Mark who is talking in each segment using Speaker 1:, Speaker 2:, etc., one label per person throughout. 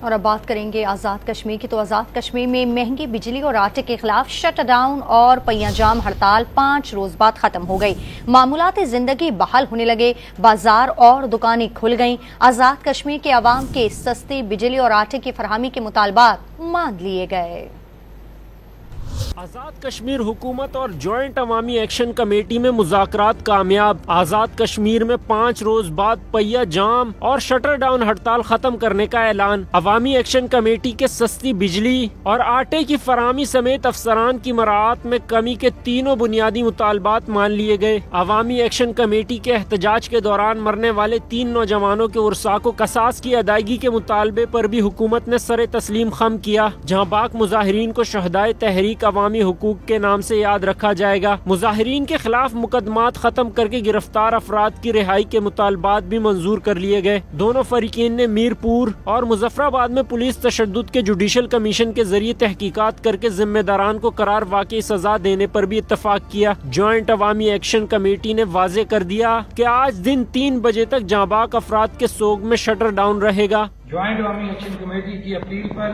Speaker 1: اور اب بات کریں گے آزاد کشمیر کی، تو آزاد کشمیر میں مہنگی بجلی اور آٹے کے خلاف شٹ ڈاؤن اور پہیہ جام ہڑتال 5 روز بعد ختم ہو گئی۔ معمولات زندگی بحال ہونے لگے، بازار اور دکانیں کھل گئیں۔ آزاد کشمیر کے عوام کے سستی بجلی اور آٹے کی فراہمی کے مطالبات مان لیے گئے۔
Speaker 2: آزاد کشمیر حکومت اور جوائنٹ عوامی ایکشن کمیٹی میں مذاکرات کامیاب۔ آزاد کشمیر میں 5 روز بعد پہیہ جام اور شٹر ڈاؤن ہڑتال ختم کرنے کا اعلان۔ عوامی ایکشن کمیٹی کے سستی بجلی اور آٹے کی فراہمی سمیت افسران کی مراعات میں کمی کے تینوں بنیادی مطالبات مان لیے گئے۔ عوامی ایکشن کمیٹی کے احتجاج کے دوران مرنے والے 3 نوجوانوں کے ورثاء کو قصاص کی ادائیگی کے مطالبے پر بھی حکومت نے سر تسلیم خم کیا، جہاں باق مظاہرین کو شہدائے تحریک عوامی حقوق کے نام سے یاد رکھا جائے گا۔ مظاہرین کے خلاف مقدمات ختم کر کے گرفتار افراد کی رہائی کے مطالبات بھی منظور کر لیے گئے۔ دونوں فریقین نے میر پور اور مظفر آباد میں پولیس تشدد کے جوڈیشل کمیشن کے ذریعے تحقیقات کر کے ذمہ داران کو قرار واقعی سزا دینے پر بھی اتفاق کیا۔ جوائنٹ عوامی ایکشن کمیٹی نے واضح کر دیا کہ آج دن 3 بجے تک جاں باق افراد کے سوگ میں شٹر ڈاؤن رہے گا۔
Speaker 3: جوائنٹ عوامی ایکشن کمیٹی کی اپیل پر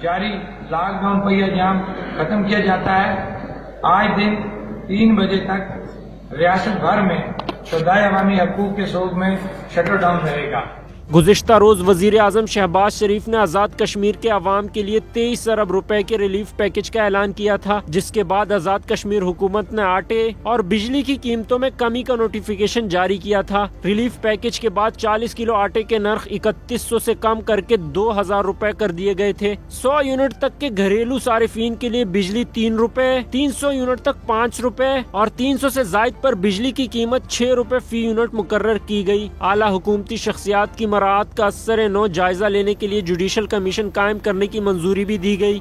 Speaker 3: جاری لاک ڈاؤن پہیہ جام ختم کیا جاتا ہے۔ آج دن 3 بجے تک ریاست بھر میں شہدائے عوامی حقوق کے سوگ میں شٹر ڈاؤن رہے گا۔
Speaker 2: گزشتہ روز وزیر اعظم شہباز شریف نے آزاد کشمیر کے عوام کے لیے 23 ارب روپے کے ریلیف پیکج کا اعلان کیا تھا، جس کے بعد آزاد کشمیر حکومت نے آٹے اور بجلی کی قیمتوں میں کمی کا نوٹیفیکیشن جاری کیا تھا۔ ریلیف پیکج کے بعد 40 کلو آٹے کے نرخ 3100 سے کم کر کے 2000 روپے کر دیے گئے تھے۔ 100 یونٹ تک کے گھریلو صارفین کے لیے بجلی 3 روپے، 300 یونٹ تک 5 روپے اور 300 سے زائد پر بجلی کی قیمت 6 روپے فی یونٹ مقرر کی گئی۔ اعلیٰ حکومتی شخصیات کی مراعات کا اثر نو جائزہ لینے کے لیے جوڈیشل کمیشن قائم کرنے کی منظوری بھی دی گئی۔